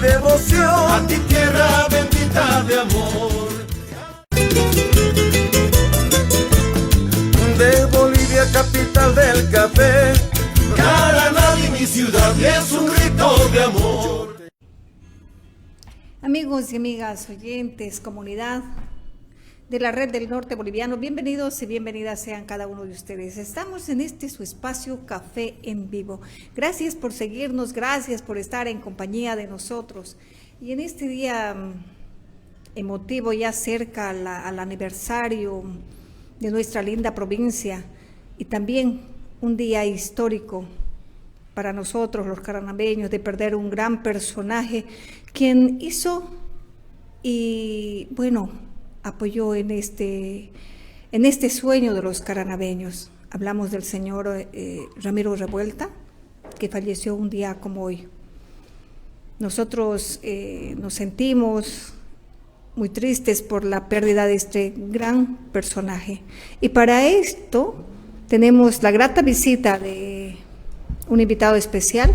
devoción. A ti tierra bendita de amor. De Bolivia, capital del café, Caraná, mi ciudad, es un grito de amor. Amigos y amigas, oyentes, comunidad de la Red del Norte Boliviano, bienvenidos y bienvenidas sean cada uno de ustedes. Estamos en su espacio Café en Vivo. Gracias por seguirnos, gracias por estar en compañía de nosotros. Y en este día emotivo, ya cerca al aniversario de nuestra linda provincia, y también un día histórico para nosotros los caranabeños, de perder un gran personaje, quien hizo y apoyó en este sueño de los caranabeños. Hablamos del señor Ramiro Revuelta, que falleció un día como hoy. Nosotros nos sentimos muy tristes por la pérdida de este gran personaje. Y para esto tenemos la grata visita de un invitado especial,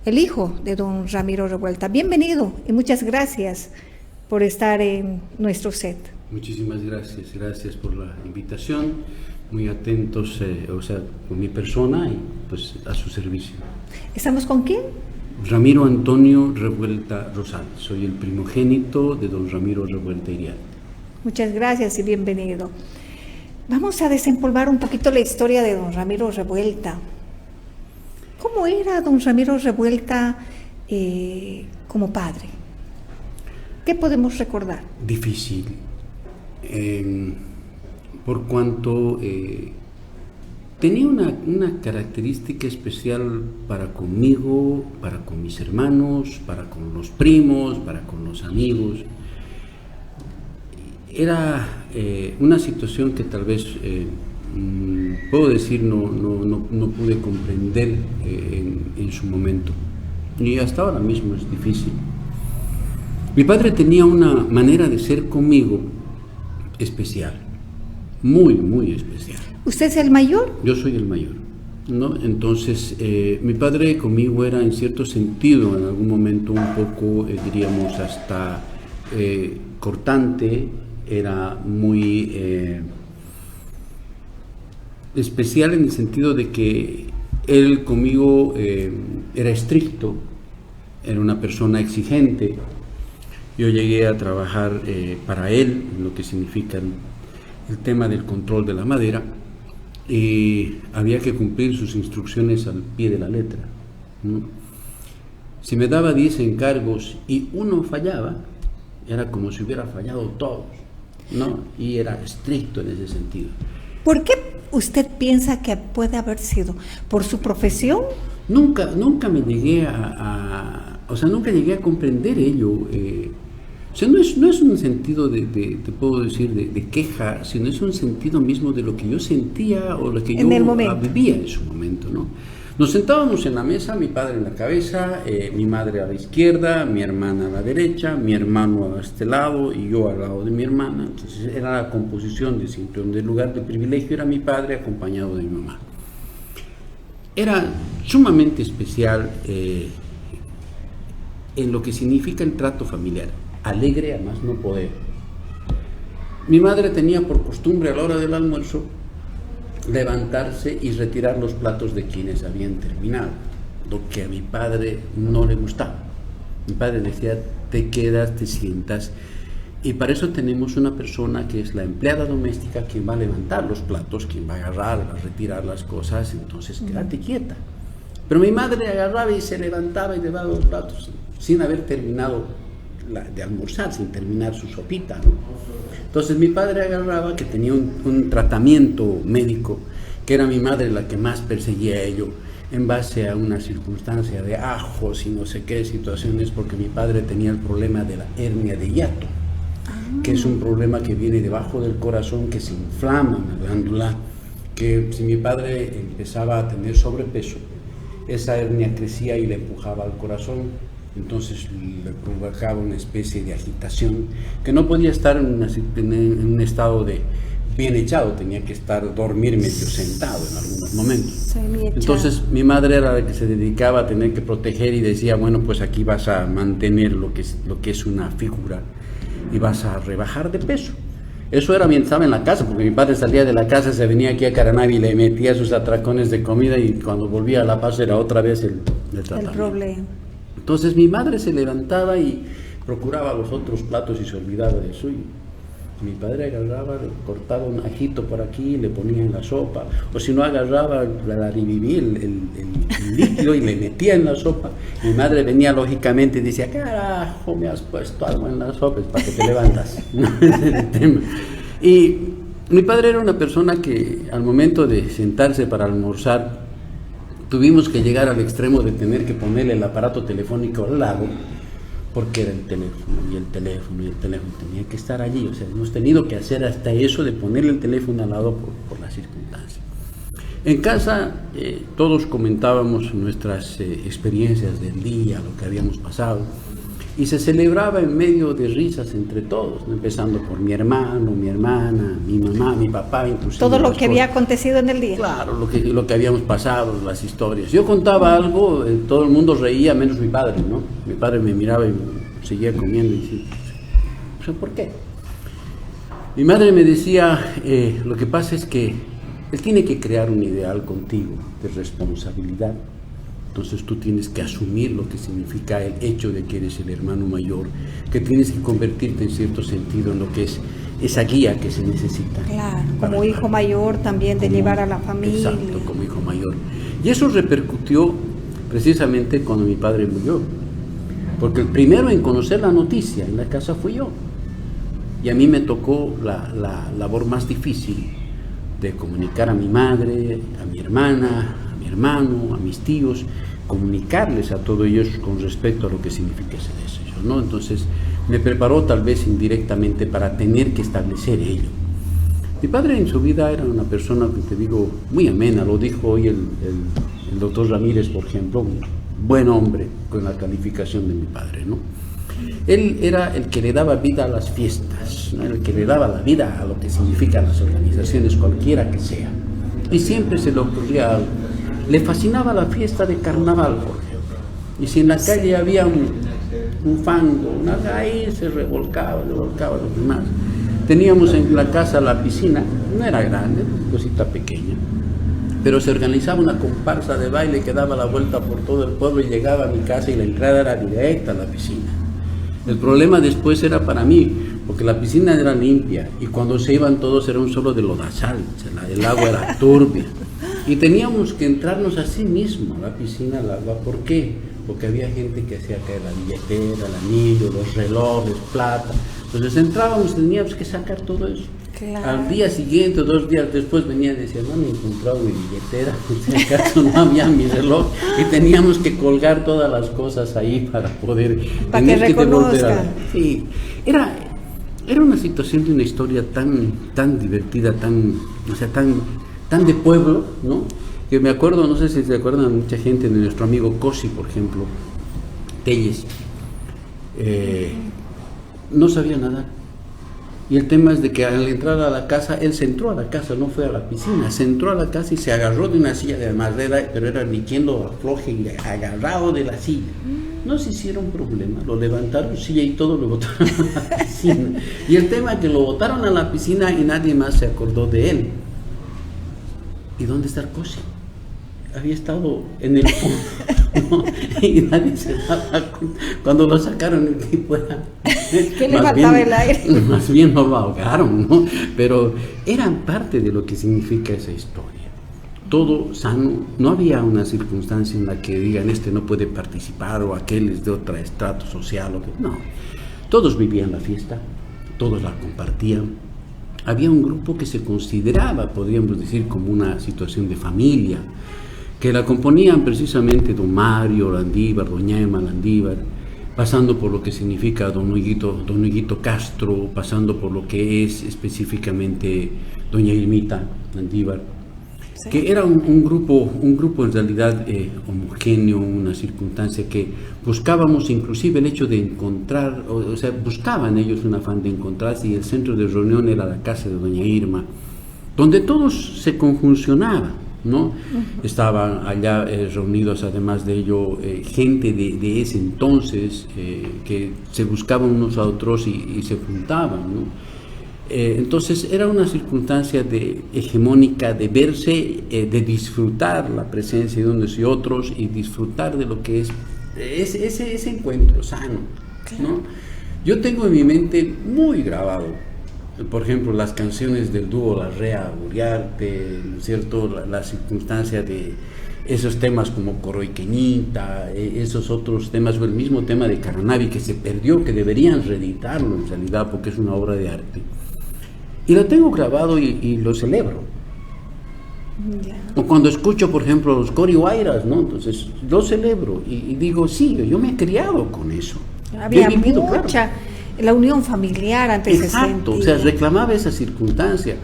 el hijo de don Ramiro Revuelta. Bienvenido y muchas gracias por estar en nuestro set. Muchísimas gracias por la invitación, muy atentos, con mi persona y pues a su servicio. ¿Estamos con quién? Ramiro Antonio Revuelta Rosal, soy el primogénito de don Ramiro Revuelta Iriarte. Muchas gracias y bienvenido. Vamos a desempolvar un poquito la historia de don Ramiro Revuelta. ¿Cómo era don Ramiro Revuelta como padre? ¿Qué podemos recordar? Difícil, por cuanto tenía una característica especial para conmigo, para con mis hermanos, para con los primos, para con los amigos. Era una situación que tal vez, puedo decir, no pude comprender en su momento. Y hasta ahora mismo es difícil. Mi padre tenía una manera de ser conmigo especial, muy, muy especial. ¿Usted es el mayor? Yo soy el mayor, ¿no? Entonces, mi padre conmigo era en cierto sentido, en algún momento un poco, diríamos, hasta cortante, era muy especial en el sentido de que él conmigo era estricto, era una persona exigente. Yo llegué a trabajar para él, lo que significa el tema del control de la madera, y había que cumplir sus instrucciones al pie de la letra, ¿no? Si me daba 10 encargos y uno fallaba, era como si hubiera fallado todos, ¿no? Y era estricto en ese sentido. ¿Por qué usted piensa que puede haber sido? ¿Por su profesión? Nunca me llegué nunca llegué a comprender ello. No es un sentido te puedo decir, de queja, sino es un sentido mismo de lo que yo sentía o lo que yo vivía en su momento, ¿no? Nos sentábamos en la mesa, mi padre en la cabeza, mi madre a la izquierda, mi hermana a la derecha, mi hermano a este lado y yo al lado de mi hermana. Entonces era la composición de siempre, donde el lugar de privilegio era mi padre acompañado de mi mamá. Era sumamente especial en lo que significa el trato familiar. Alegre a más no poder. Mi madre tenía por costumbre a la hora del almuerzo levantarse y retirar los platos de quienes habían terminado, lo que a mi padre no le gustaba. Mi padre decía: te quedas, te sientas, y para eso tenemos una persona que es la empleada doméstica, quien va a levantar los platos, quien va a agarrar, a retirar las cosas, entonces quédate quieta. Pero mi madre agarraba y se levantaba y llevaba los platos sin haber terminado de almorzar, sin terminar su sopita, ¿no? Entonces mi padre agarraba, que tenía un tratamiento médico, que era mi madre la que más perseguía ello, en base a una circunstancia de ajos y no sé qué situaciones, porque mi padre tenía el problema de la hernia de hiato, que es un problema que viene debajo del corazón, que se inflama una glándula, que si mi padre empezaba a tener sobrepeso, esa hernia crecía y le empujaba al corazón. Entonces le provocaba una especie de agitación que no podía estar en un estado de bien echado, tenía que dormir medio sentado en algunos momentos. Semi-echado. Entonces mi madre era la que se dedicaba a tener que proteger y decía, bueno, pues aquí vas a mantener lo que es una figura y vas a rebajar de peso. Eso era mientras estaba en la casa, porque mi padre salía de la casa, se venía aquí a Caranavi y le metía sus atracones de comida, y cuando volvía a La Paz era otra vez el tratamiento. El problema. Entonces mi madre se levantaba y procuraba los otros platos y se olvidaba del suyo. Mi padre agarraba, cortaba un ajito por aquí, le ponía en la sopa, o si no agarraba la ribiví, el líquido, y le metía en la sopa. Mi madre venía lógicamente y decía, carajo, me has puesto algo en la sopa, es para que te levantas. Ese es el tema. Y mi padre era una persona que al momento de sentarse para almorzar, tuvimos que llegar al extremo de tener que ponerle el aparato telefónico al lado, porque era el teléfono tenía que estar allí. O sea, hemos tenido que hacer hasta eso de ponerle el teléfono al lado por las circunstancias. En casa todos comentábamos nuestras experiencias del día, lo que habíamos pasado, y se celebraba en medio de risas entre todos, ¿no? Empezando por mi hermano, mi hermana, mi mamá, mi papá, inclusive. Todo lo que había acontecido en el día. Claro, lo que habíamos pasado, las historias. Yo contaba algo, todo el mundo reía, menos mi padre, ¿no? Mi padre me miraba y seguía comiendo y decía, o sea, ¿por qué? Mi madre me decía, lo que pasa es que él tiene que crear un ideal contigo de responsabilidad. Entonces tú tienes que asumir lo que significa el hecho de que eres el hermano mayor, que tienes que convertirte en cierto sentido en lo que es esa guía que se necesita. Claro, como hijo mayor también, de llevar a la familia. Exacto, como hijo mayor. Y eso repercutió precisamente cuando mi padre murió, porque el primero en conocer la noticia en la casa fui yo. Y a mí me tocó la labor más difícil de comunicar a mi madre, a mi hermana, a mi hermano, a mis tíos, comunicarles a todos ellos con respecto a lo que significa ese deseo, ¿no? Entonces me preparó tal vez indirectamente para tener que establecer ello. Mi padre en su vida era una persona, que te digo, muy amena, lo dijo hoy el doctor Ramírez, por ejemplo, un buen hombre con la calificación de mi padre, ¿no? Él era el que le daba vida a las fiestas, ¿no? El que le daba la vida a lo que significan las organizaciones, cualquiera que sea. Y siempre se le ocurría algo. Le fascinaba la fiesta de carnaval, por ejemplo. Y si en la calle había un fango, ahí se revolcaba los demás. Teníamos en la casa la piscina, no era grande, una cosita pequeña, pero se organizaba una comparsa de baile que daba la vuelta por todo el pueblo y llegaba a mi casa y la entrada era directa a la piscina. El problema después era para mí, porque la piscina era limpia y cuando se iban todos era un solo de lodazal, el agua era turbia. Y teníamos que entrarnos así mismo a la piscina, al agua. ¿Por qué? Porque había gente que hacía caer la billetera, el anillo, los relojes, plata. Entonces entrábamos y teníamos que sacar todo eso. Claro. Al día siguiente, 2 días después, venían y decían, no me he encontrado mi billetera, en este caso no había mi reloj, y teníamos que colgar todas las cosas ahí para poder... Para que reconozcan. Sí, era una situación de una historia tan divertida, tan de pueblo, ¿no? Que me acuerdo, no sé si se acuerdan mucha gente de nuestro amigo Cosi, por ejemplo, Telles, no sabía nadar. Y el tema es de que al entrar a la casa, él se entró a la casa, no fue a la piscina, se entró a la casa y se agarró de una silla de madera, pero era ni quien lo afloje, y agarrado de la silla. No se hicieron problema, lo levantaron silla y todo, lo botaron a la piscina. Y el tema es que lo botaron a la piscina y nadie más se acordó de él. ¿Y dónde está el Cosi? Había estado en el fondo, ¿no? Y nadie se daba cuenta. Cuando lo sacaron, el tipo era... ¿Qué le faltaba el aire? Más bien no lo ahogaron, ¿no? Pero eran parte de lo que significa esa historia. Todo sano, no había una circunstancia en la que digan este no puede participar o aquel es de otro estrato social, o que no. Todos vivían la fiesta, todos la compartían. Había un grupo que se consideraba, podríamos decir, como una situación de familia, que la componían precisamente don Mario Landívar, doña Emma Landívar, pasando por lo que significa don Huguito Castro, pasando por lo que es específicamente doña Irmita Landívar, sí, que era un grupo en realidad homogéneo, una circunstancia que buscábamos, inclusive el hecho de encontrar, o sea, buscaban ellos un afán de encontrarse, y el centro de reunión era la casa de doña Irma, donde todos se conjuncionaban, ¿no? Estaban allá reunidos, además de ello, gente de ese entonces que se buscaban unos a otros y se juntaban, ¿no? Entonces era una circunstancia hegemónica de verse, de disfrutar la presencia de unos y otros y disfrutar de lo que es ese encuentro sano, ¿no? Yo tengo en mi mente muy grabado, por ejemplo, las canciones del dúo Larrea Uriarte, ¿no es cierto? La circunstancia de esos temas como Coroiqueñita, esos otros temas, o el mismo tema de Caranavi que se perdió, que deberían reeditarlo en realidad porque es una obra de arte. Y lo tengo grabado y lo celebro. Ya. O cuando escucho, por ejemplo, los Corihuayras, ¿no? Entonces lo celebro y digo, sí, yo me he criado con eso. Había Yo he vivido, mucha, claro. La unión familiar antes. Exacto, o sea, reclamaba esa circunstancia.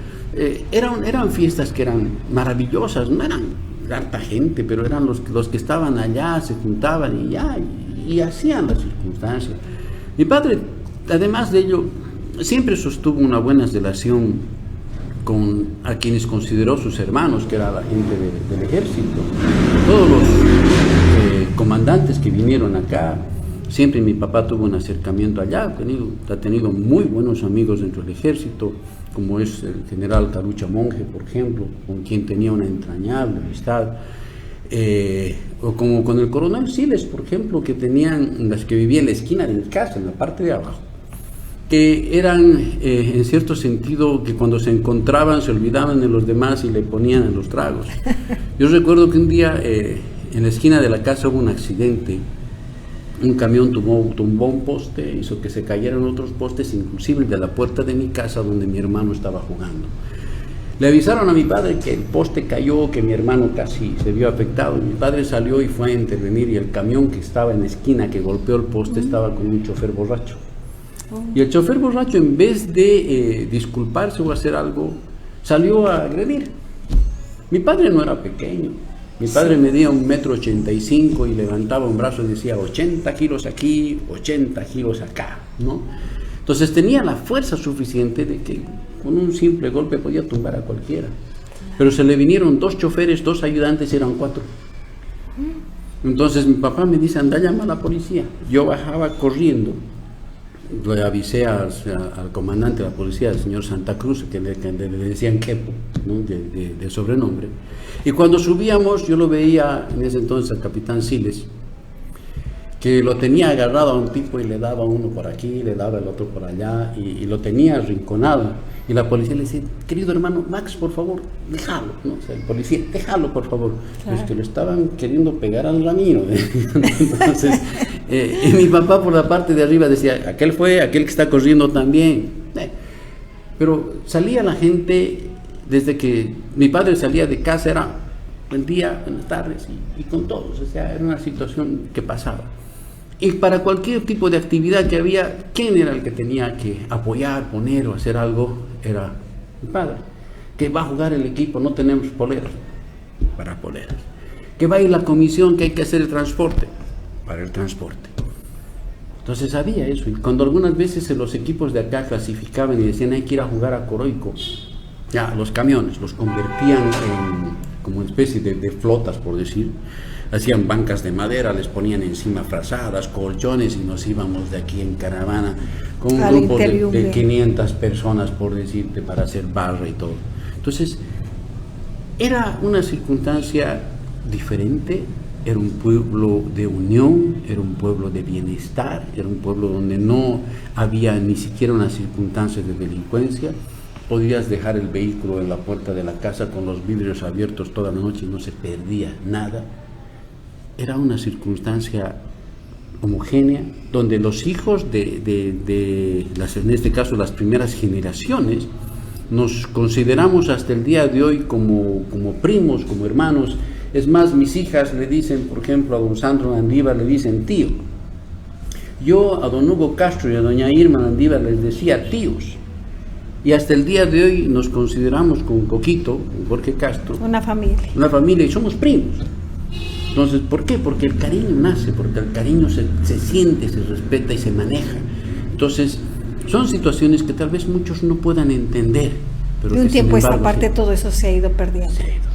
Eran fiestas que eran maravillosas, no eran harta gente, pero eran los que estaban allá, se juntaban y hacían la circunstancia. Mi padre, además de ello, siempre sostuvo una buena relación con a quienes consideró sus hermanos, que era la gente del ejército. Todos los comandantes que vinieron acá, siempre mi papá tuvo un acercamiento allá, ha tenido muy buenos amigos dentro del ejército, como es el general Carucha Monge, por ejemplo, con quien tenía una entrañable amistad, o como con el coronel Siles, por ejemplo, que vivía en la esquina de mi casa, en la parte de abajo, que eran en cierto sentido que cuando se encontraban se olvidaban de los demás y le ponían en los tragos. Yo recuerdo que un día en la esquina de la casa hubo un accidente, un camión tumbó un poste, hizo que se cayeran otros postes, inclusive el de la puerta de mi casa donde mi hermano estaba jugando. Le avisaron a mi padre que el poste cayó, que mi hermano casi se vio afectado. Mi padre salió y fue a intervenir y el camión que estaba en la esquina que golpeó el poste estaba con un chofer borracho. Y el chofer borracho, en vez de disculparse o hacer algo, salió a agredir. Mi padre no era pequeño. Mi padre medía 1,85 m y levantaba un brazo y decía 80 kilos aquí, 80 kilos acá, ¿no? Entonces tenía la fuerza suficiente de que con un simple golpe podía tumbar a cualquiera. Pero se le vinieron 2 choferes, 2 ayudantes, eran 4. Entonces mi papá me dice, anda, llama a la policía. Yo bajaba corriendo. Le avisé al comandante de la policía, al señor Santa Cruz, que le decían Quepo, ¿no? de sobrenombre. Y cuando subíamos, yo lo veía en ese entonces al capitán Siles, que lo tenía agarrado a un tipo y le daba uno por aquí, le daba el otro por allá, y lo tenía arrinconado. Y la policía le decía, querido hermano, Max, por favor, déjalo, ¿no? O sea, el policía, déjalo, por favor. Claro. Pues que lo estaban queriendo pegar al Ramiro. Entonces, y mi papá por la parte de arriba decía, aquel que está corriendo también. Pero salía la gente, desde que mi padre salía de casa, era el día, en las tardes, y con todos. O sea, era una situación que pasaba. Y para cualquier tipo de actividad que había, ¿quién era el que tenía que apoyar, poner o hacer algo? Era mi padre. Que va a jugar el equipo, no tenemos poleras, para poleras. Que va a ir la comisión, que hay que hacer el transporte, para el transporte. Entonces había eso. Y cuando algunas veces los equipos de acá clasificaban y decían hay que ir a jugar a Coroico, ya los camiones los convertían en como una especie de flotas, por decir. Hacían bancas de madera, les ponían encima frazadas, colchones y nos íbamos de aquí en caravana con un grupo de 500 personas, por decirte, para hacer barra y todo. Entonces, era una circunstancia diferente, era un pueblo de unión, era un pueblo de bienestar, era un pueblo donde no había ni siquiera una circunstancia de delincuencia. Podías dejar el vehículo en la puerta de la casa con los vidrios abiertos toda la noche y no se perdía nada. Era una circunstancia homogénea, donde los hijos en este caso las primeras generaciones, nos consideramos hasta el día de hoy como primos, como hermanos. Es más, mis hijas le dicen, por ejemplo, a don Sandro Andívar le dicen tío. Yo a don Hugo Castro y a doña Irma Andívar les decía tíos. Y hasta el día de hoy nos consideramos con Coquito, Jorge Castro, una familia y somos primos. Entonces, ¿por qué? Porque el cariño nace, porque el cariño se siente, se respeta y se maneja. Entonces, son situaciones que tal vez muchos no puedan entender, pero de un que, tiempo a sin esta embargo, parte todo eso se ha ido perdiendo. se ha ido.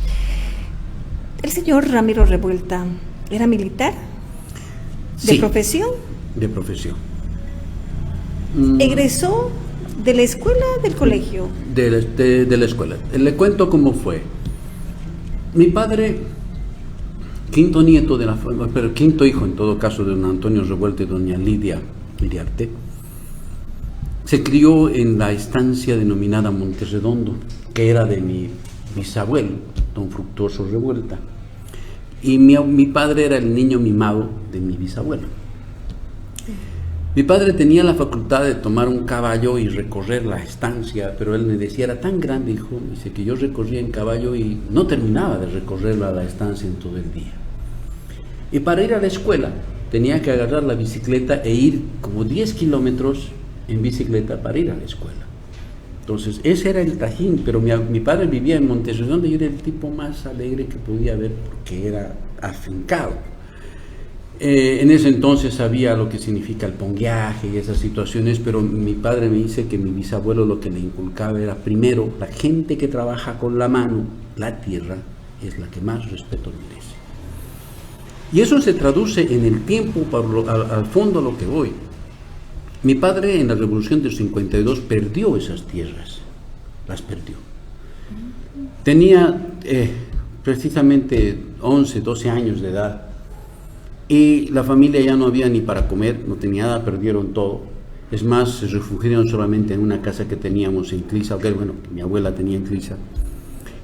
El señor Ramiro Revuelta era militar de Sí, profesión, de profesión. egresó de la escuela, del colegio. De la escuela. Le cuento cómo fue. Mi padre, quinto hijo en todo caso de don Antonio Revuelta y doña Lidia Iriarte, se crió en la estancia denominada Monterredondo, que era de mi bisabuelo, don Fructuoso Revuelta. Y mi padre era el niño mimado de mi bisabuelo. Mi padre tenía la facultad de tomar un caballo y recorrer la estancia, pero él me decía, era tan grande, hijo, dice, que yo recorría en caballo y no terminaba de recorrer la estancia en todo el día. Y para ir a la escuela tenía que agarrar la bicicleta e ir como 10 kilómetros en bicicleta para ir a la escuela. Entonces, ese era el trajín, pero mi padre vivía en Monterredondo y yo era el tipo más alegre que podía haber porque era afincado. En ese entonces sabía lo que significa el pongueaje y esas situaciones, pero mi padre me dice que mi bisabuelo lo que le inculcaba era, primero, la gente que trabaja con la mano, la tierra, es la que más respeto merece. Y eso se traduce en el tiempo, al fondo a lo que voy. Mi padre en la Revolución del 52 perdió esas tierras, las perdió. Tenía precisamente 11, 12 años de edad y la familia ya no había ni para comer, no tenía nada, perdieron todo. Es más, se refugiaron solamente en una casa que teníamos en Clisa, que mi abuela tenía en Clisa.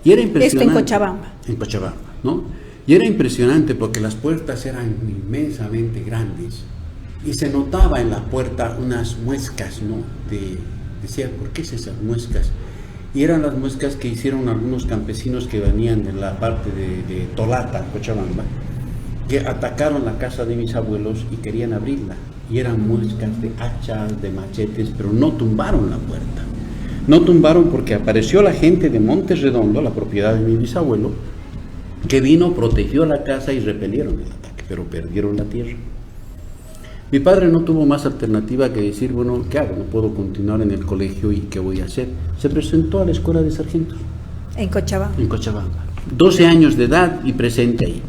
Y era impresionante. Esto en Cochabamba. En Cochabamba, ¿no? Y era impresionante porque las puertas eran inmensamente grandes. Y se notaba en la puerta unas muescas, ¿no? Decía, ¿por qué es esas muescas? Y eran las muescas que hicieron algunos campesinos que venían de la parte de Tolata, Cochabamba, que atacaron la casa de mis abuelos y querían abrirla. Y eran muescas de hachas, de machetes, pero no tumbaron la puerta. No tumbaron porque apareció la gente de Monterredondo, la propiedad de mi bisabuelo, que vino, protegió la casa y repelieron el ataque, pero perdieron la tierra. Mi padre no tuvo más alternativa que decir, bueno, ¿qué hago? No puedo continuar en el colegio y ¿qué voy a hacer? Se presentó a la escuela de sargentos. En Cochabamba. En Cochabamba. 12 años de edad y presente ahí.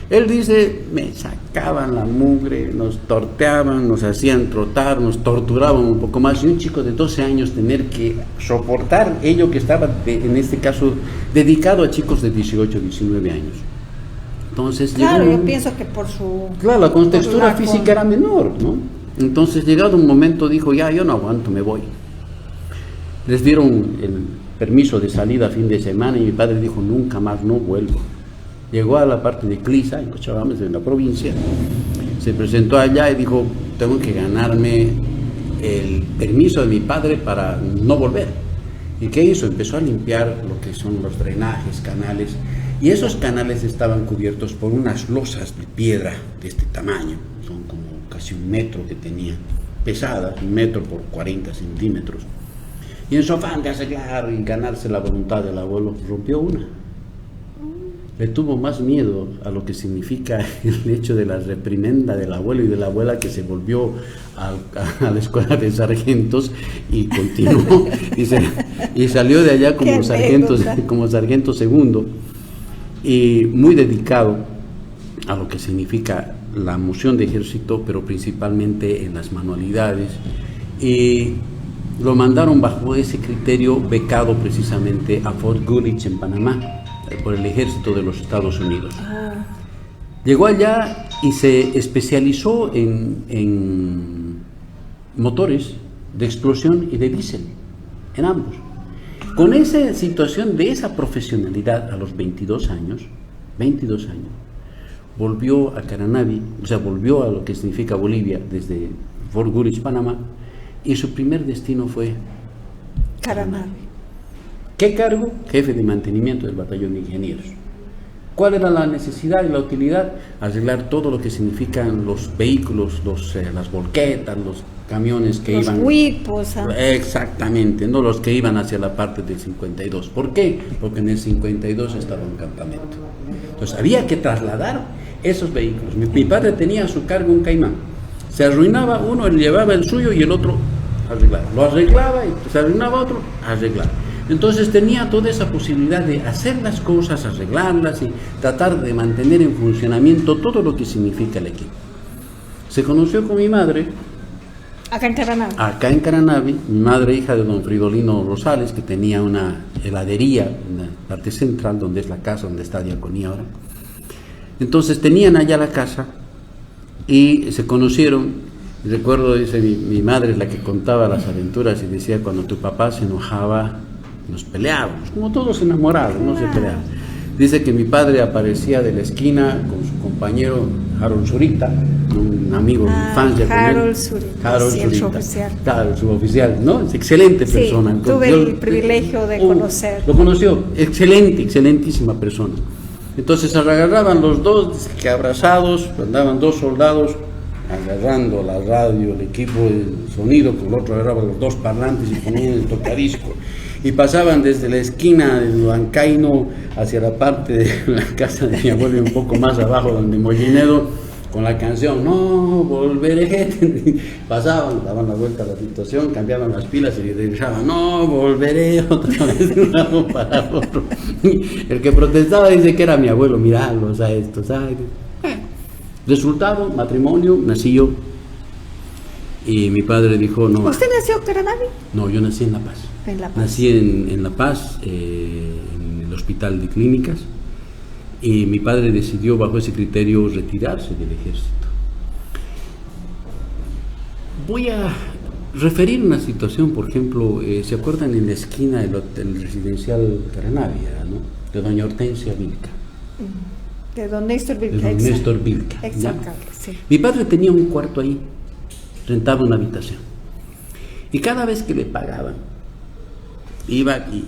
Él dice, me sacaban la mugre, nos torteaban, nos hacían trotar, nos torturaban un poco más. Y un chico de 12 años tener que soportar ello que estaba, en este caso, dedicado a chicos de 18, 19 años. Entonces, claro, yo pienso que por su... Claro, la contextura física era menor, ¿no? Entonces, llegado un momento, dijo, ya, yo no aguanto, me voy. Les dieron el permiso de salida a fin de semana y mi padre dijo, nunca más, no vuelvo. Llegó a la parte de Clisa, en Cochabamba, en la provincia, se presentó allá y dijo, tengo que ganarme el permiso de mi padre para no volver. ¿Y qué hizo? Empezó a limpiar lo que son los drenajes, canales, y esos canales estaban cubiertos por unas losas de piedra de este tamaño, son como casi 1 metro que tenían, pesadas, 1 metro por 40 centímetros. Y en su afán de arreglar y ganarse la voluntad del abuelo, rompió una. Le tuvo más miedo a lo que significa el hecho de la reprimenda del abuelo y de la abuela, que se volvió a la escuela de sargentos y continuó y salió de allá como sargento segundo, y muy dedicado a lo que significa la moción de ejército, pero principalmente en las manualidades, y lo mandaron bajo ese criterio becado precisamente a Fort Gullich en Panamá por el ejército de los Estados Unidos. Llegó allá y se especializó en motores de explosión y de diésel, en ambos. Con esa situación de esa profesionalidad, a los 22 años, volvió a Caranavi, o sea, volvió a lo que significa Bolivia, desde Fort Gullich, Panamá, y su primer destino fue Caranavi. ¿Qué cargo? Jefe de mantenimiento del batallón de ingenieros. ¿Cuál era la necesidad y la utilidad? Arreglar todo lo que significan los vehículos, las volquetas, los camiones que iban... Los huipos. Exactamente, no los que iban hacia la parte del 52. ¿Por qué? Porque en el 52 estaba un campamento. Entonces había que trasladar esos vehículos. Mi padre tenía a su cargo un Caimán. Se arruinaba uno, él llevaba el suyo y el otro arreglaba. Lo arreglaba y se arruinaba otro, arreglaba. Entonces tenía toda esa posibilidad de hacer las cosas, arreglarlas y tratar de mantener en funcionamiento todo lo que significa el equipo. Se conoció con mi madre Acá en Caranavi. acá en Caranavi, mi madre hija de don Fridolino Rosales, que tenía una heladería en la parte central, donde es la casa donde está Diaconía ahora. Entonces tenían allá la casa y se conocieron. Recuerdo, dice mi madre, la que contaba las aventuras, y decía: cuando tu papá se enojaba, nos peleábamos, como todos enamorados, no se peleaban. Dice que mi padre aparecía de la esquina con su compañero Harold Zurita, un amigo de infancia con él. Harold Zurita, Harold sí, el Zurita. suboficial. Claro, el suboficial, ¿no? Es excelente Sí, persona. tuve el privilegio de conocer. Lo conoció, excelentísima persona. Entonces se agarraban los dos, dice que abrazados, andaban dos soldados agarrando la radio, el equipo de sonido, con el otro agarraba los dos parlantes y ponían el tocadisco. Y pasaban desde la esquina de Huancaino hacia la parte de la casa de mi abuelo y un poco más abajo, donde Mollinedo, con la canción "No volveré". Pasaban, daban la vuelta a la situación, cambiaban las pilas y regresaban: "No volveré", otra vez de un lado para otro. El que protestaba dice que era mi abuelo: "Miralos a estos". Resultado, matrimonio, nací yo. Y mi padre dijo: "No". ¿Usted nació en Caranavi? No, yo nací en La Paz. En La Paz. Nací en La Paz, en el hospital de clínicas, y mi padre decidió bajo ese criterio retirarse del ejército. Voy a referir una situación, por ejemplo, ¿se acuerdan en la esquina del hotel residencial Caranavi, ¿no? De doña Hortensia Vilca? De don Néstor De Vilca. don Néstor Vilca. ¿ya? Exactamente, sí. Mi padre tenía un cuarto ahí, rentaba una habitación, y cada vez que le pagaban, iba y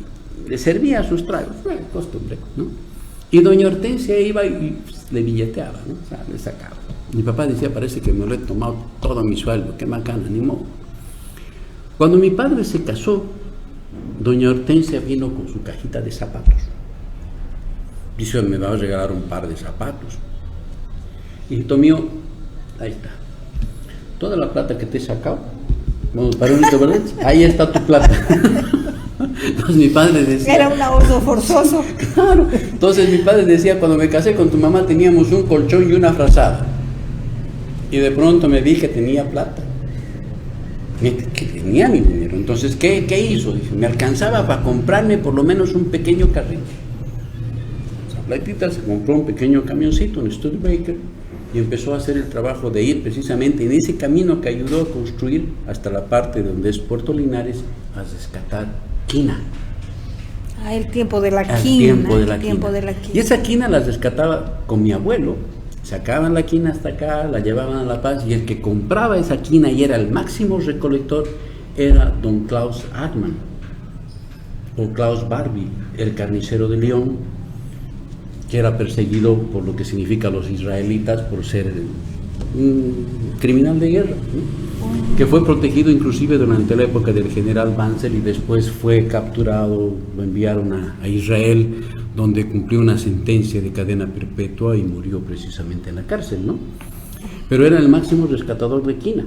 le servía sus tragos, bueno, costumbre, ¿no? Y doña Hortensia iba y le billeteaba, ¿no? O sea, le sacaba. Mi papá decía: "Parece que me lo he tomado todo mi sueldo, qué macana, ni modo". Cuando mi padre se casó, doña Hortensia vino con su cajita de zapatos. Dice: "Me va a regalar un par de zapatos". Hijito mío, ahí está. Toda la plata que te he sacado, vamos para un ¿verdad? Ahí está tu plata. Entonces mi padre decía... Era un ahorro forzoso. Claro. Entonces mi padre decía: "Cuando me casé con tu mamá teníamos un colchón y una frazada. Y de pronto me vi que tenía plata. Que tenía mi dinero. Entonces, ¿qué hizo? Dice: me alcanzaba para comprarme por lo menos un pequeño carrito". Esa platita se compró un pequeño camioncito, un Studebaker, y empezó a hacer el trabajo de ir precisamente en ese camino que ayudó a construir hasta la parte donde es Puerto Linares, a rescatar quina. El tiempo de la Al quina. tiempo de la el tiempo quina. de la quina. Y esa quina la rescataba con mi abuelo. Sacaban la quina hasta acá, la llevaban a La Paz, y el que compraba esa quina y era el máximo recolector era don Klaus Hartmann, o Klaus Barbie, el carnicero de León, que era perseguido por lo que significa los israelitas por ser un criminal de guerra, ¿no? Que fue protegido inclusive durante la época del general Banzer, y después fue capturado, lo enviaron a Israel, donde cumplió una sentencia de cadena perpetua y murió precisamente en la cárcel, ¿no? Pero era el máximo rescatador de quina.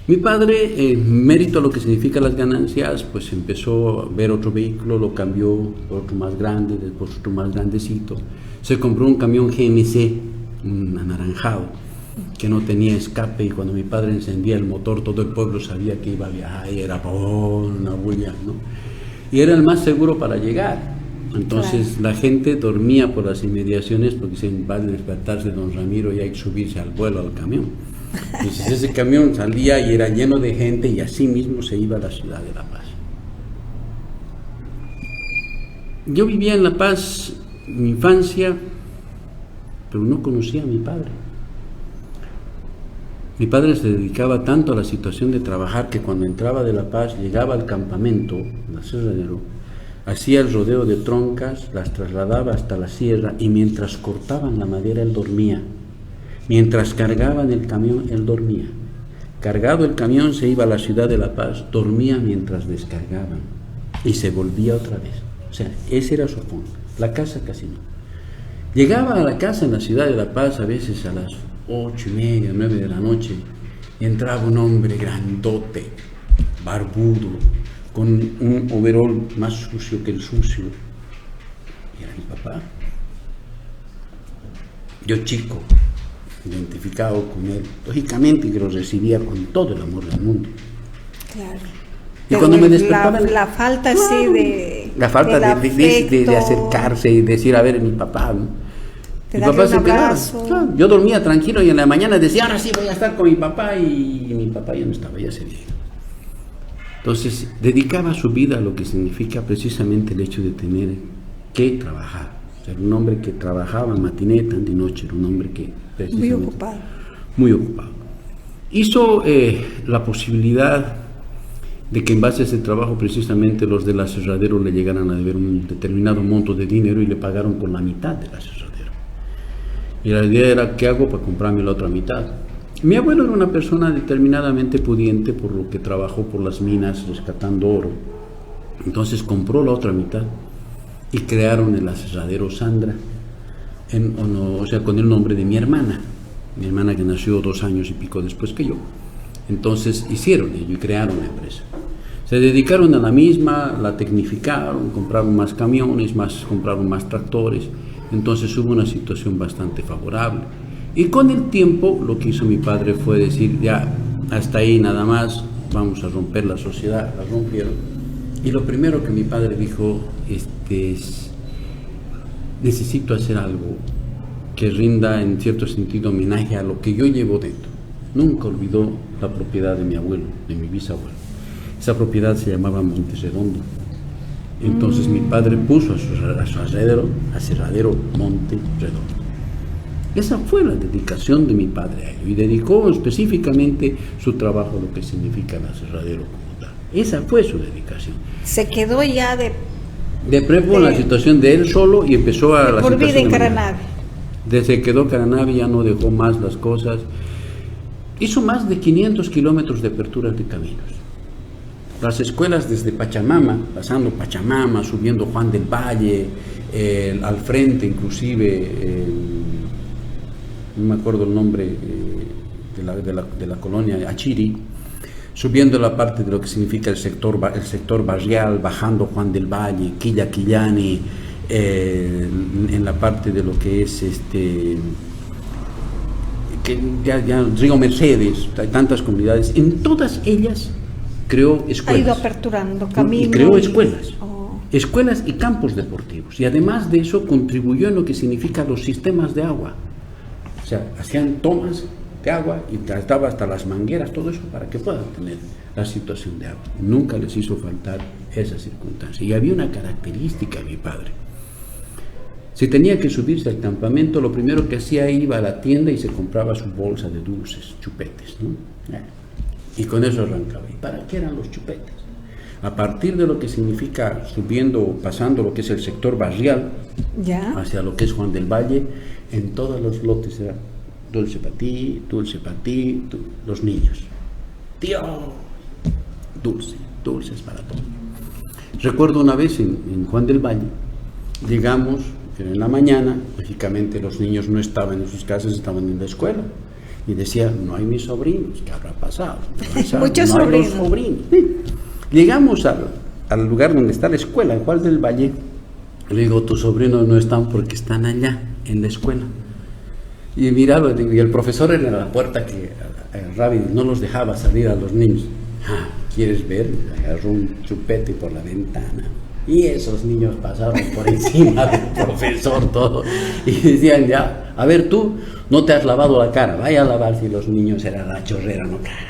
Mi padre, mérito a lo que significa las ganancias, pues empezó a ver otro vehículo, lo cambió por otro más grande, después otro más grandecito. Se compró un camión GMC, un anaranjado, que no tenía escape, y cuando mi padre encendía el motor, todo el pueblo sabía que iba a viajar, y era una bulla, ¿no? Y era el más seguro para llegar. Entonces la gente dormía por las inmediaciones porque se va a despertarse don Ramiro y hay que subirse al vuelo al camión. Entonces ese camión salía y era lleno de gente, y así mismo se iba a la ciudad de La Paz. Yo vivía en La Paz mi infancia, pero no conocía a mi padre. Mi padre se dedicaba tanto a la situación de trabajar que cuando entraba de La Paz, llegaba al campamento, la Sierra de Enero, hacía el rodeo de troncas, las trasladaba hasta la sierra, y mientras cortaban la madera él dormía. Mientras cargaban el camión él dormía. Cargado el camión se iba a la ciudad de La Paz, dormía mientras descargaban y se volvía otra vez. O sea, ese era su fondo. La casa casi no. Llegaba a la casa en la ciudad de La Paz a veces a las 8:30, 9 de la noche, y entraba un hombre grandote, barbudo, con un overol más sucio que el sucio. Y era mi papá. Yo chico, identificado con él, lógicamente que lo recibía con todo el amor del mundo. Claro. Y Pero cuando me despertaba... la falta sí de... La falta del de afecto, acercarse y decir, a ver, mi papá, ¿no? de Mi darle papá un se quedaba. abrazo. Claro, yo dormía tranquilo y en la mañana decía, ahora sí voy a estar con mi papá, y mi papá ya no estaba, ya se había ido. Entonces, dedicaba su vida a lo que significa precisamente el hecho de tener que trabajar. O sea, era un hombre que trabajaba matiné, tarde y noche, era un hombre que Muy ocupado. muy ocupado. Hizo la posibilidad de que en base a ese trabajo precisamente los del aserradero le llegaran a deber un determinado monto de dinero y le pagaron con la mitad del aserradero. Y la idea era, ¿qué hago para comprarme la otra mitad? Mi abuelo era una persona determinadamente pudiente, por lo que trabajó por las minas rescatando oro. Entonces compró la otra mitad y crearon el aserradero Sandra, o sea, con el nombre de mi hermana que nació 2 años y pico después que yo. Entonces hicieron ello y crearon la empresa. Se dedicaron a la misma, la tecnificaron, compraron más camiones, compraron más tractores. Entonces hubo una situación bastante favorable. Y con el tiempo lo que hizo mi padre fue decir, ya, hasta ahí nada más, vamos a romper la sociedad. La rompieron. Y lo primero que mi padre dijo es, necesito hacer algo que rinda en cierto sentido homenaje a lo que yo llevo dentro. Nunca olvidó la propiedad de mi abuelo, de mi bisabuelo. Esa propiedad se llamaba Monte Redondo. Entonces mi padre puso a su aserradero Monte Redondo. Esa fue la dedicación de mi padre a ello, y dedicó específicamente su trabajo a lo que significa el aserradero como tal. Esa fue su dedicación. Se quedó ya de prepo en la situación de él solo y empezó a la por situación vida en de Caranavi. Desde que quedó Caranavi ya no dejó más las cosas. Hizo más de 500 kilómetros de aperturas de caminos. Las escuelas desde Pachamama, pasando Pachamama, subiendo Juan del Valle, al frente inclusive, no me acuerdo el nombre de la colonia Achiri, subiendo la parte de lo que significa el sector barrial, bajando Juan del Valle, Quillani, en la parte de lo que es Río Mercedes, hay tantas comunidades, en todas ellas creó escuelas. Ha ido aperturando caminos. Y creó escuelas. Oh. Escuelas y campos deportivos. Y además de eso contribuyó en lo que significa los sistemas de agua. O sea, hacían tomas de agua y trataba hasta las mangueras, todo eso para que puedan tener la situación de agua. Nunca les hizo faltar esa circunstancia. Y había una característica de mi padre. Si tenía que subirse al campamento, lo primero que hacía, iba a la tienda y se compraba su bolsa de dulces, chupetes, ¿no? Y con eso arrancaba. ¿Y para qué eran los chupetes? A partir de lo que significa pasando lo que es el sector barrial, ¿ya? Hacia lo que es Juan del Valle, en todos los lotes era dulce para ti, los niños. Tío, dulces para todos. Recuerdo una vez en Juan del Valle, llegamos, era en la mañana, lógicamente los niños no estaban en sus casas, estaban en la escuela. Y decía, no hay mis sobrinos, ¿qué habrá pasado? Muchos no sobrinos. Hay los sobrinos. Sí. Llegamos al lugar donde está la escuela, en Juan del Valle. Le digo, tus sobrinos no están porque están allá, en la escuela. Y míralo, y el profesor en la puerta que el rabbi no los dejaba salir a los niños. ¿Quieres ver? Agarró un chupete por la ventana. Y esos niños pasaron por encima del profesor todo. Y decían, ya, a ver tú, no te has lavado la cara, vaya a lavarse. Y los niños, era la chorrera, no carajo.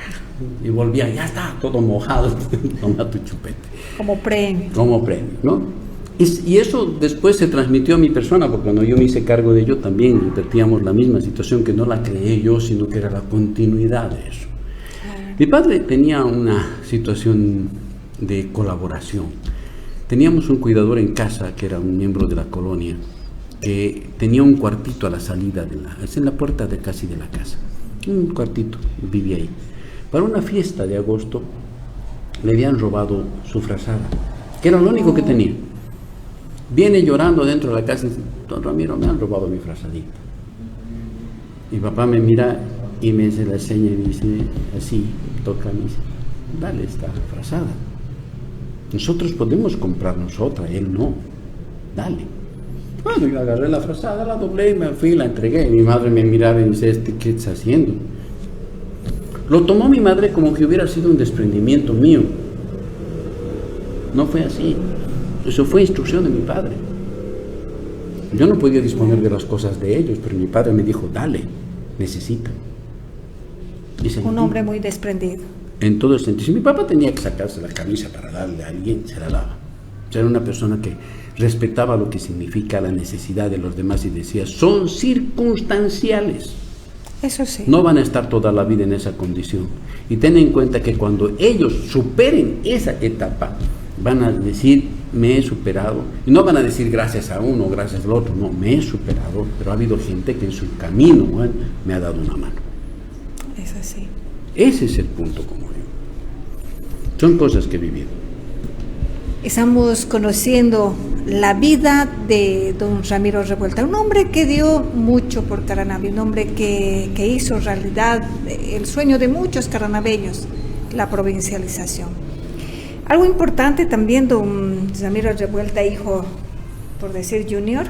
Y volvían, ya está, todo mojado, toma tu chupete. Como premio. Como premio, ¿no? Y eso después se transmitió a mi persona, porque cuando yo me hice cargo de ello también repetíamos la misma situación, que no la creé yo, sino que era la continuidad de eso. Mi padre tenía una situación de colaboración. Teníamos un cuidador en casa, que era un miembro de la colonia, que tenía un cuartito a la salida, es en la puerta casi de la casa, un cuartito, vivía ahí. Para una fiesta de agosto le habían robado su frazada, que era lo único que tenía. Viene llorando dentro de la casa y dice, don Ramiro, me han robado mi frazadita. Mi papá me mira y me hace la seña y me dice, así, toca, me dice, dale esta frazada. Nosotros podemos comprarnos otra, él no. Dale. Bueno, yo agarré la frazada, la doblé, me fui, la entregué. Mi madre me miraba y me decía, ¿qué estás haciendo? Lo tomó mi madre como que hubiera sido un desprendimiento mío. No fue así. Eso fue instrucción de mi padre. Yo no podía disponer de las cosas de ellos, pero mi padre me dijo, dale, necesita. Un hombre muy desprendido. En todo el sentido. Si mi papá tenía que sacarse la camisa para darle a alguien, se la daba. Era una persona que respetaba lo que significa la necesidad de los demás y decía, son circunstanciales. Eso sí. No van a estar toda la vida en esa condición. Y ten en cuenta que cuando ellos superen esa etapa, van a decir, me he superado. Y no van a decir gracias a uno, gracias al otro. No, me he superado, pero ha habido gente que en su camino me ha dado una mano. Es así. Ese es el punto, como digo. Son cosas que he vivido. Estamos conociendo la vida de don Ramiro Revuelta, un hombre que dio mucho por Caranavi, un hombre que hizo realidad el sueño de muchos caranaveños, la provincialización. Algo importante también, don Ramiro Revuelta, hijo, por decir junior,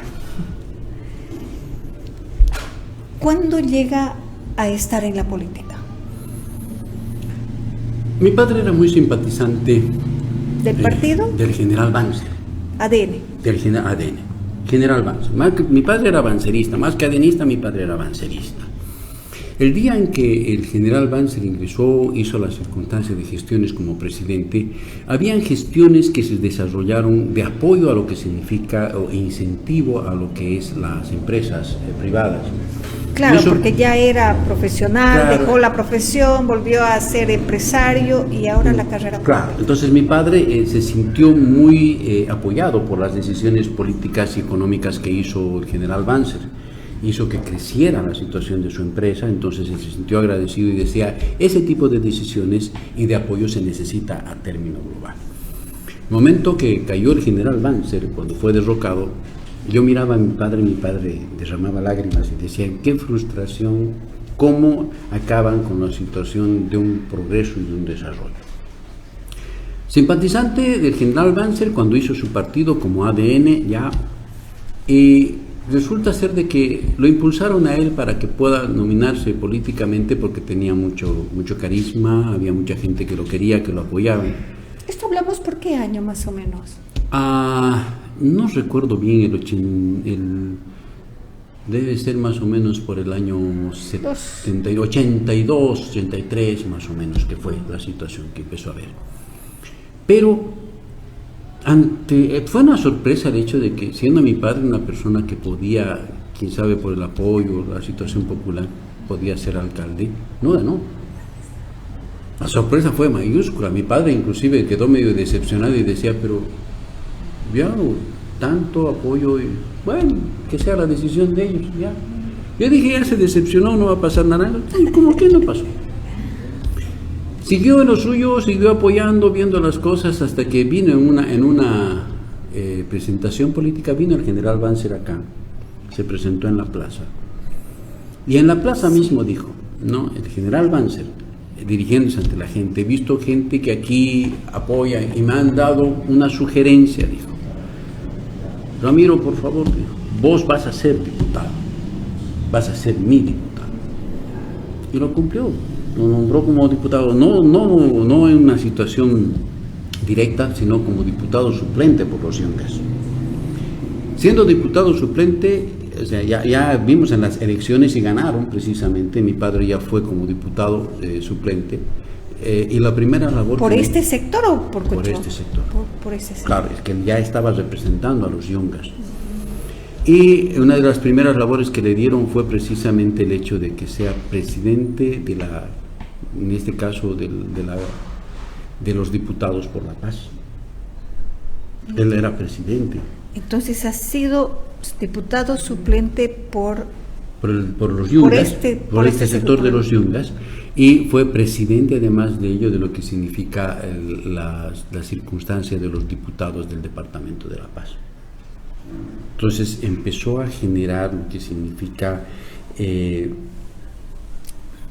¿cuándo llega a estar en la política? Mi padre era muy simpatizante ¿Del partido? Del general Banzer. ADN. Del general ADN. General Banzer. Mi padre era bancerista, más que adenista, mi padre era bancerista. El día en que el general Banzer ingresó, hizo las circunstancias de gestiones como presidente, habían gestiones que se desarrollaron de apoyo a lo que significa o incentivo a lo que es las empresas privadas. Claro, eso, porque ya era profesional, claro, dejó la profesión, volvió a ser empresario y ahora la carrera política. Claro, entonces mi padre se sintió muy apoyado por las decisiones políticas y económicas que hizo el general Banzer. Hizo que creciera la situación de su empresa, entonces él se sintió agradecido y decía, ese tipo de decisiones y de apoyo se necesita a término global. El momento que cayó el general Banzer, cuando fue derrocado, yo miraba a mi padre derramaba lágrimas y decía, qué frustración, cómo acaban con la situación de un progreso y de un desarrollo. Simpatizante del general Banzer, cuando hizo su partido como ADN, ya, resulta ser de que lo impulsaron a él para que pueda nominarse políticamente porque tenía mucho carisma, había mucha gente que lo quería, que lo apoyaba. ¿Esto hablamos por qué año más o menos? No recuerdo bien debe ser más o menos por el año 82, 83 más o menos, que fue la situación que empezó a haber. Pero fue una sorpresa el hecho de que, siendo mi padre una persona que podía, quién sabe por el apoyo, la situación popular, podía ser alcalde, no ganó. La sorpresa fue mayúscula. Mi padre inclusive quedó medio decepcionado y decía, pero ya tanto apoyo, y bueno, que sea la decisión de ellos, ya. Yo dije, ya se decepcionó, no va a pasar nada. ¿Cómo que no pasó? Siguió en lo suyo, siguió apoyando, viendo las cosas, hasta que vino en una presentación política, vino el general Banzer acá, se presentó en la plaza. Y en la plaza mismo dijo, no, el general Banzer, dirigiéndose ante la gente, he visto gente que aquí apoya y me han dado una sugerencia, dijo. Ramiro, por favor, dijo, vos vas a ser diputado, vas a ser mi diputado. Y lo cumplió. Lo nombró como diputado, no en una situación directa, sino como diputado suplente por los Yungas. Siendo diputado suplente, o sea, ya vimos en las elecciones y ganaron precisamente, mi padre ya fue como diputado suplente, y la primera labor... ¿Por este sector o por Cocho? Por este sector. Por ese sector. Claro, es que ya estaba representando a los Yungas. Y una de las primeras labores que le dieron fue precisamente el hecho de que sea presidente de en este caso de los diputados por la paz. Él era presidente. Entonces ha sido diputado suplente por los Yungas, por este sector de los Yungas, y fue presidente además de ello de lo que significa la circunstancia de los diputados del Departamento de la Paz. Entonces empezó a generar lo que significa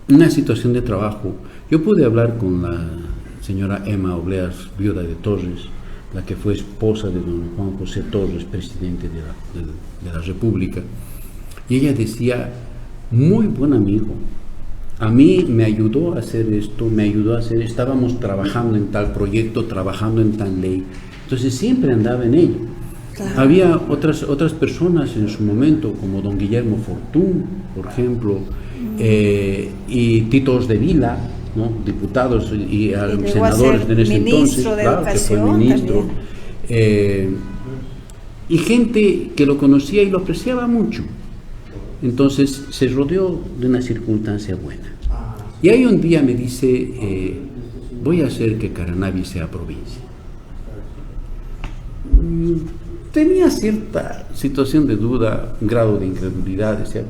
una situación de trabajo. Yo pude hablar con la señora Emma Obleas, viuda de Torres, la que fue esposa de don Juan José Torres, presidente de la República. Y ella decía, muy buen amigo, a mí me ayudó a hacer esto, estábamos trabajando en tal proyecto, trabajando en tal ley. Entonces siempre andaba en ello. Claro. Había otras personas en su momento, como don Guillermo Fortún, por ejemplo, y Titos de Vila, ¿no? Diputados y senadores de ese entonces, claro, que fue ministro. Y gente que lo conocía y lo apreciaba mucho. Entonces se rodeó de una circunstancia buena. Y ahí un día me dice, voy a hacer que Caranavi sea provincia. Tenía cierta situación de duda, un grado de incredulidad, decía,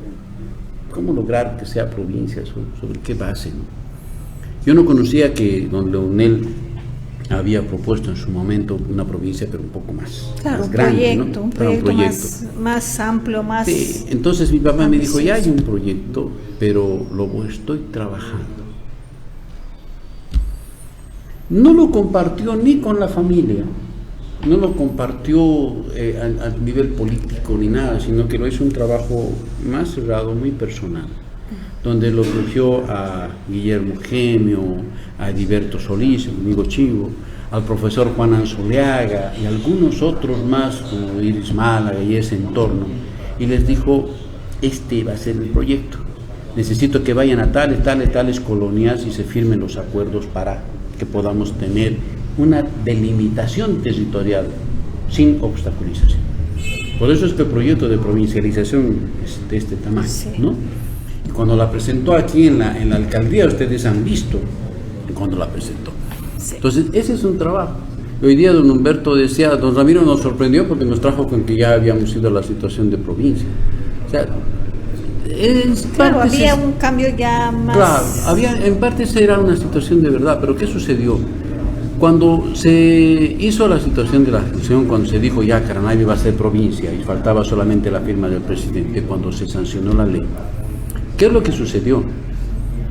¿cómo lograr que sea provincia? ¿Sobre qué base? ¿No? Yo no conocía que don Leonel había propuesto en su momento una provincia, pero un poco más, claro, más grande, proyecto, ¿no? un proyecto más amplio, más... Sí, entonces mi papá me dijo, ya hay un proyecto, pero lo estoy trabajando. No lo compartió ni con la familia, no lo compartió a nivel político ni nada, sino que lo hizo un trabajo más cerrado, muy personal, donde lo cogió a Guillermo Gemio, a Ediberto Solís, el amigo Chivo, al profesor Juan Anzoleaga y algunos otros más, como Iris Málaga y ese entorno, y les dijo, este va a ser el proyecto, necesito que vayan a tales colonias y se firmen los acuerdos para que podamos tener una delimitación territorial sin obstaculización. Por eso es que el proyecto de provincialización es de este tamaño, sí, ¿no? Y cuando la presentó aquí en la alcaldía, ustedes han visto cuando la presentó. Sí. Entonces, ese es un trabajo. Hoy día don Humberto decía, don Ramiro nos sorprendió porque nos trajo con que ya habíamos ido a la situación de provincia. O sea, claro, había un cambio ya más... Claro, en parte era una situación de verdad, pero ¿qué sucedió? Cuando se hizo la situación de la fusión, cuando se dijo ya Caranavi va a ser provincia y faltaba solamente la firma del presidente, cuando se sancionó la ley, ¿qué es lo que sucedió?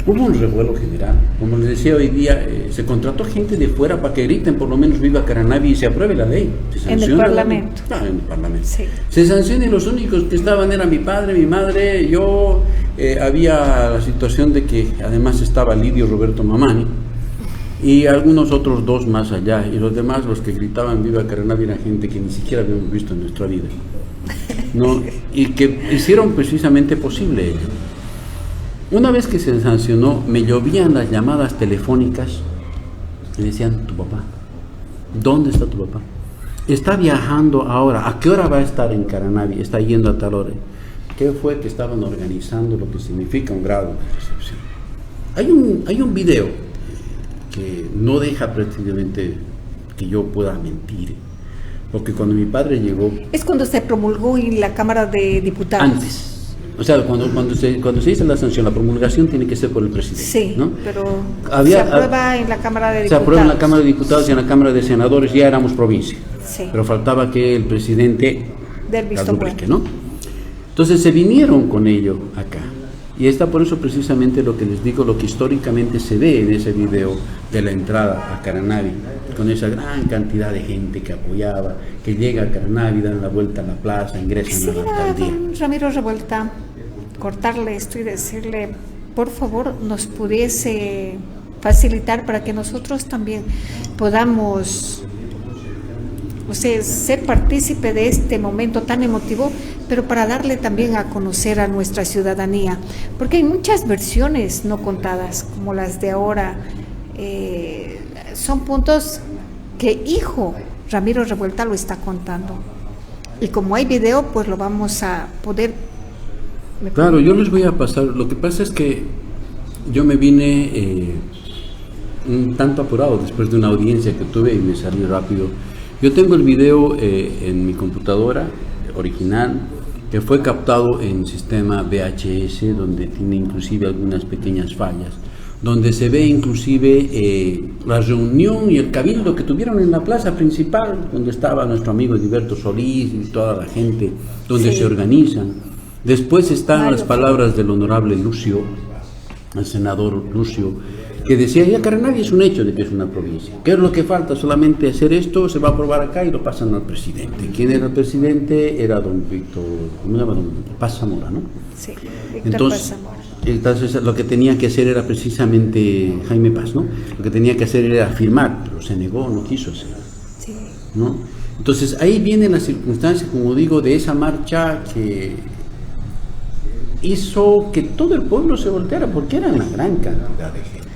Hubo un revuelo general. Como les decía hoy día, se contrató gente de fuera para que griten por lo menos viva Caranavi y se apruebe la ley. En el Parlamento. Claro, en el Parlamento. Sí. Se sanciona y los únicos que estaban eran mi padre, mi madre, yo. Había la situación de que además estaba Lidio Roberto Mamani y algunos otros dos más allá, y los demás, los que gritaban viva Caranavi, era gente que ni siquiera habíamos visto en nuestra vida, ¿no? Y que hicieron precisamente posible ello. Una vez que se sancionó, me llovían las llamadas telefónicas y decían, tu papá, ¿dónde está tu papá? Está viajando ahora, ¿a qué hora va a estar en Caranavi? Está yendo a tal hora. ¿Qué fue? Que estaban organizando lo que significa un grado de recepción. Hay un video que no deja prácticamente que yo pueda mentir, porque cuando mi padre llegó... Es cuando se promulgó en la Cámara de Diputados. Antes. O sea, cuando se dice la sanción, la promulgación tiene que ser por el presidente. Sí, ¿no? pero se aprueba en la Cámara de Diputados. Se aprueba en la Cámara de Diputados y en la Cámara de Senadores, ya éramos provincia. Sí. Pero faltaba que el presidente del visto rubrique, ¿no? Entonces se vinieron con ello acá. Y está por eso precisamente lo que les digo, lo que históricamente se ve en ese video de la entrada a Caranavi, con esa gran cantidad de gente que apoyaba, que llega a Caranavi, dan la vuelta a la plaza, ingresan a la alcaldía. Don Ramiro Revuelta, cortarle esto y decirle, por favor, nos pudiese facilitar para que nosotros también podamos, o sea, ser partícipe de este momento tan emotivo, pero para darle también a conocer a nuestra ciudadanía, porque hay muchas versiones no contadas, como las de ahora. Son puntos que hijo Ramiro Revuelta lo está contando, y como hay video, pues lo vamos a poder... Claro, yo les voy a pasar. Lo que pasa es que yo me vine un tanto apurado después de una audiencia que tuve y me salí rápido. Yo tengo el video en mi computadora original, que fue captado en sistema VHS, donde tiene inclusive algunas pequeñas fallas, donde se ve inclusive la reunión y el cabildo que tuvieron en la plaza principal, donde estaba nuestro amigo Ediberto Solís y toda la gente, donde se organizan. Después están las palabras del honorable Lucio, el senador Lucio, que decía, ya Caranavi es un hecho de que es una provincia. ¿Qué es lo que falta? Solamente hacer esto, se va a aprobar acá y lo pasan al presidente. ¿Quién era el presidente? Era don Víctor, ¿cómo se llama? Don Paz Zamora, ¿no? Sí, Víctor Paz Zamora. Entonces lo que tenía que hacer era precisamente Jaime Paz, ¿no? Lo que tenía que hacer era firmar, pero se negó, no quiso hacer, Sí. ¿no? Entonces ahí viene la circunstancia, como digo, de esa marcha que hizo que todo el pueblo se volteara, porque era una gran cantidad de gente.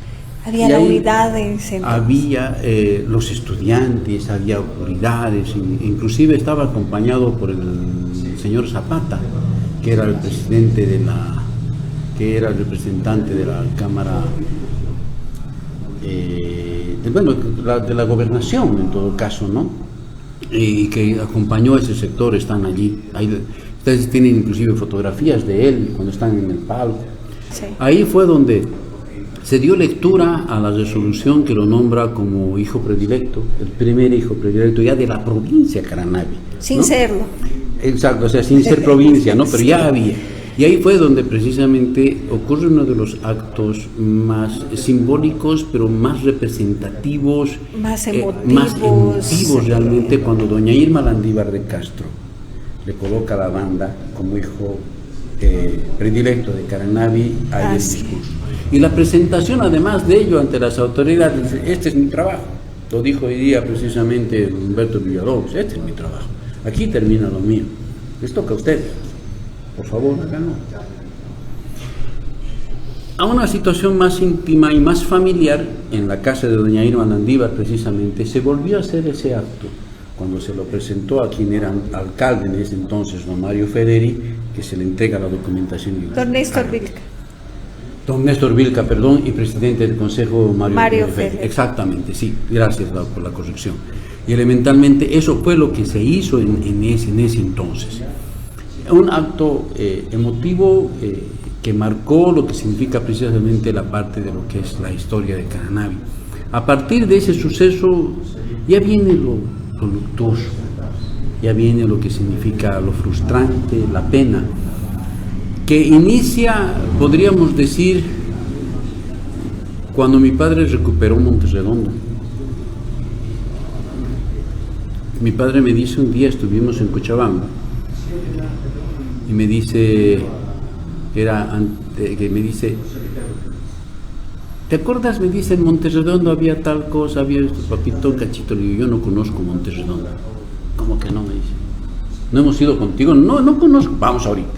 Había Y la ahí unidad en centro. Había los estudiantes, había autoridades, inclusive estaba acompañado por el señor Zapata, que era el presidente que era el representante de la Cámara, de la gobernación en todo caso, ¿no? Y que acompañó a ese sector, están allí. Ustedes tienen inclusive fotografías de él cuando están en el palco. Sí. Ahí fue donde se dio lectura a la resolución que lo nombra como hijo predilecto, el primer hijo predilecto ya de la provincia de Caranavi. Sin ¿no? serlo. Exacto, o sea, sin ser provincia, ¿no? Pero ya había. Y ahí fue donde precisamente ocurre uno de los actos más simbólicos, pero más representativos, Más más emotivos sí. realmente, cuando doña Irma Landívar de Castro le coloca a la banda como hijo predilecto de Caranavi ahí el sí. discurso. Y la presentación, además de ello, ante las autoridades, dice, este es mi trabajo. Lo dijo hoy día precisamente Humberto Villalobos, este es mi trabajo. Aquí termina lo mío. Les toca a ustedes. Por favor, háganlo. A una situación más íntima y más familiar, en la casa de doña Irma Landívar precisamente, se volvió a hacer ese acto, cuando se lo presentó a quien era alcalde en ese entonces, don Mario Federi, que se le entrega la documentación. Don Néstor Vilca. Don Néstor Vilca, perdón, y presidente del Consejo Mario Federi. Exactamente, sí, gracias por la corrección. Y elementalmente eso fue lo que se hizo en ese entonces. Un acto emotivo que marcó lo que significa precisamente la parte de lo que es la historia de Caranavi. A partir de ese suceso ya viene lo luctuoso, ya viene lo que significa lo frustrante, la pena, que inicia, podríamos decir, cuando mi padre recuperó Monterredondo. Mi padre me dice un día, estuvimos en Cochabamba, y me dice, ¿te acuerdas? Me dice, en Monterredondo había tal cosa, había esto, papito, cachito. Le digo, yo no conozco Monterredondo. ¿Cómo que no? Me dice. ¿No hemos ido contigo? No conozco. Vamos ahorita.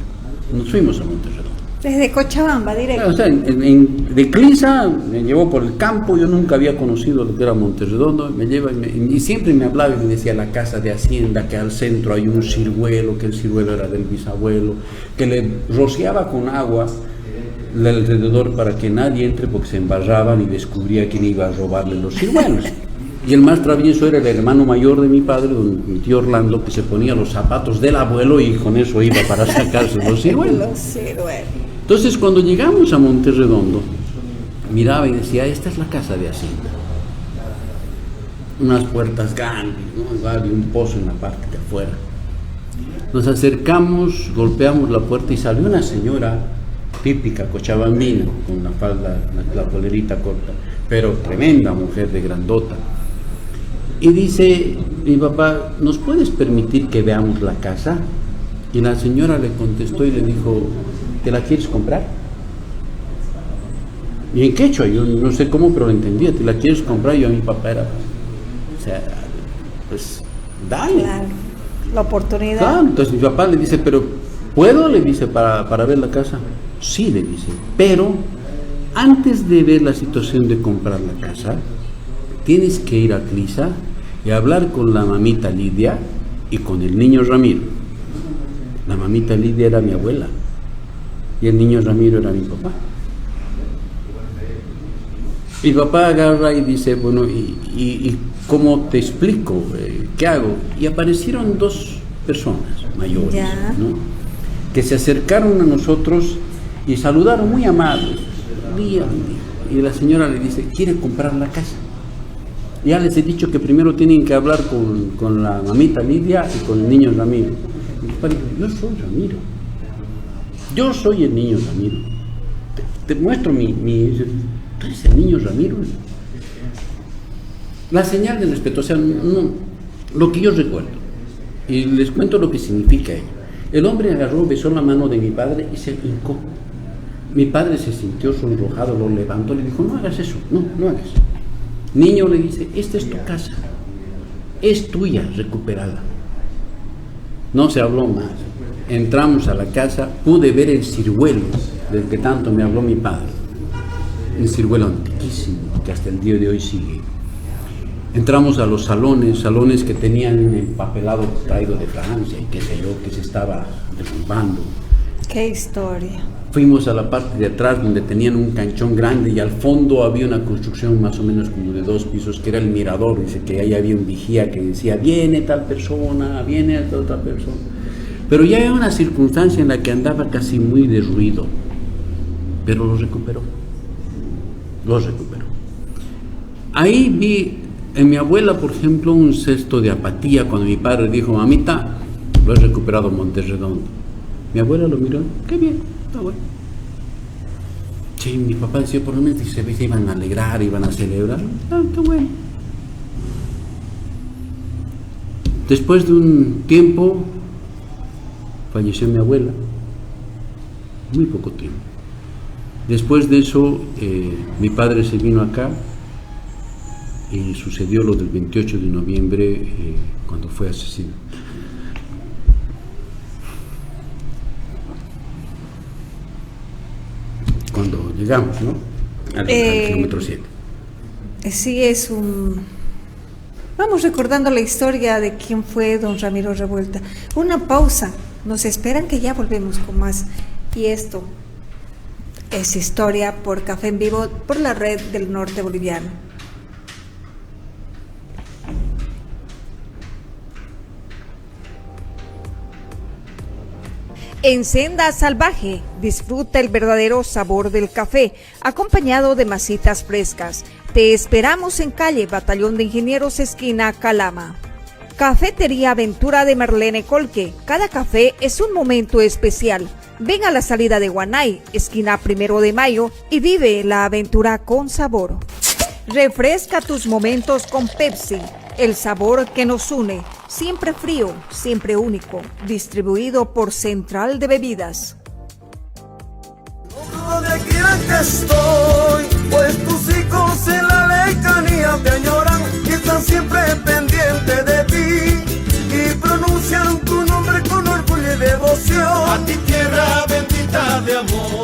Nos fuimos a Monterredondo. Desde Cochabamba, directo. O sea, de Clisa me llevó por el campo, yo nunca había conocido lo que era Monterredondo, me lleva y siempre me hablaba y me decía la casa de Hacienda, que al centro hay un ciruelo, que el ciruelo era del bisabuelo, que le rociaba con agua alrededor para que nadie entre porque se embarraban y descubría quién iba a robarle los ciruelos. Y el más travieso era el hermano mayor de mi padre, mi tío Orlando, que se ponía los zapatos del abuelo y con eso iba para sacarse los ciruelos. Los ciruelos. Entonces, cuando llegamos a Monterredondo, miraba y decía, esta es la casa de Hacienda. Unas puertas grandes, ¿no? Había un pozo en la parte de afuera. Nos acercamos, golpeamos la puerta y salió una señora típica cochabambina, con la falda, la polerita corta, pero tremenda mujer de grandota. Y dice, mi papá, ¿nos puedes permitir que veamos la casa? Y la señora le contestó y le dijo, ¿te la quieres comprar? Y en quechua, yo no sé cómo, pero lo entendía, ¿te la quieres comprar? Yo a mi papá era, o sea, pues, dale. Claro, la oportunidad. Claro, entonces mi papá le dice, pero ¿puedo? Le dice, para ver la casa. Sí, le dice, pero antes de ver la situación de comprar la casa, tienes que ir a Clisa y hablar con la mamita Lidia y con el niño Ramiro. La mamita Lidia era mi abuela y el niño Ramiro era mi papá. Mi papá agarra y dice, bueno, ¿y cómo te explico? ¿Qué hago? Y aparecieron dos personas mayores, ¿no? Que se acercaron a nosotros y saludaron muy amables. Y la señora le dice, ¿quiere comprar la casa? Ya les he dicho que primero tienen que hablar con la mamita Lidia y con el niño Ramiro. Y mi papá dijo, yo soy Ramiro. Yo soy el niño Ramiro. Te muestro mi tú eres el niño Ramiro. La señal de respeto, o sea, no, lo que yo recuerdo, y les cuento lo que significa ello. El hombre agarró, besó la mano de mi padre y se hincó. Mi padre se sintió sonrojado, lo levantó, le dijo, no hagas eso, no hagas. Niño, le dice, esta es tu casa, es tuya, recuperada. No se habló más. Entramos a la casa, pude ver el ciruelo del que tanto me habló mi padre. Un ciruelo antiquísimo, que hasta el día de hoy sigue. Entramos a los salones que tenían un empapelado traído de Francia y qué sé yo, que se estaba derrumbando. ¡Qué historia! Fuimos a la parte de atrás donde tenían un canchón grande y al fondo había una construcción más o menos como de 2 pisos, que era el mirador. Dice que ahí había un vigía que decía, viene tal persona, viene tal otra persona. Pero ya había una circunstancia en la que andaba casi muy derruido, pero lo recuperó. Ahí vi en mi abuela, por ejemplo, un cesto de apatía cuando mi padre dijo, mamita, lo he recuperado Monterredondo. Mi abuela lo miró, qué bien, está bueno. Sí, mi papá decía, por lo menos se iban a alegrar, iban a celebrar. Ah, qué bueno. Después de un tiempo, falleció mi abuela, muy poco tiempo. Después de eso, mi padre se vino acá y sucedió lo del 28 de noviembre, cuando fue asesinado. Cuando llegamos, ¿no? Al kilómetro 7. Sí, Vamos recordando la historia de quién fue don Ramiro Revuelta. Una pausa. Nos esperan que ya volvemos con más. Y esto es Historia por Café en Vivo, por la red del norte boliviano. En Senda Salvaje, disfruta el verdadero sabor del café, acompañado de masitas frescas. Te esperamos en calle Batallón de Ingenieros, esquina Calama. Cafetería Aventura de Marlene Colque. Cada café es un momento especial. Ven a la salida de Guanay, esquina 1 de Mayo, y vive la aventura con sabor. Refresca tus momentos con Pepsi, el sabor que nos une. Siempre frío, siempre único. Distribuido por Central de Bebidas. Donde quiera que estoy, pues tus hijos en la lejanía te añoran y están siempre pendientes de ti y pronuncian tu nombre con orgullo y devoción. A ti tierra bendita de amor.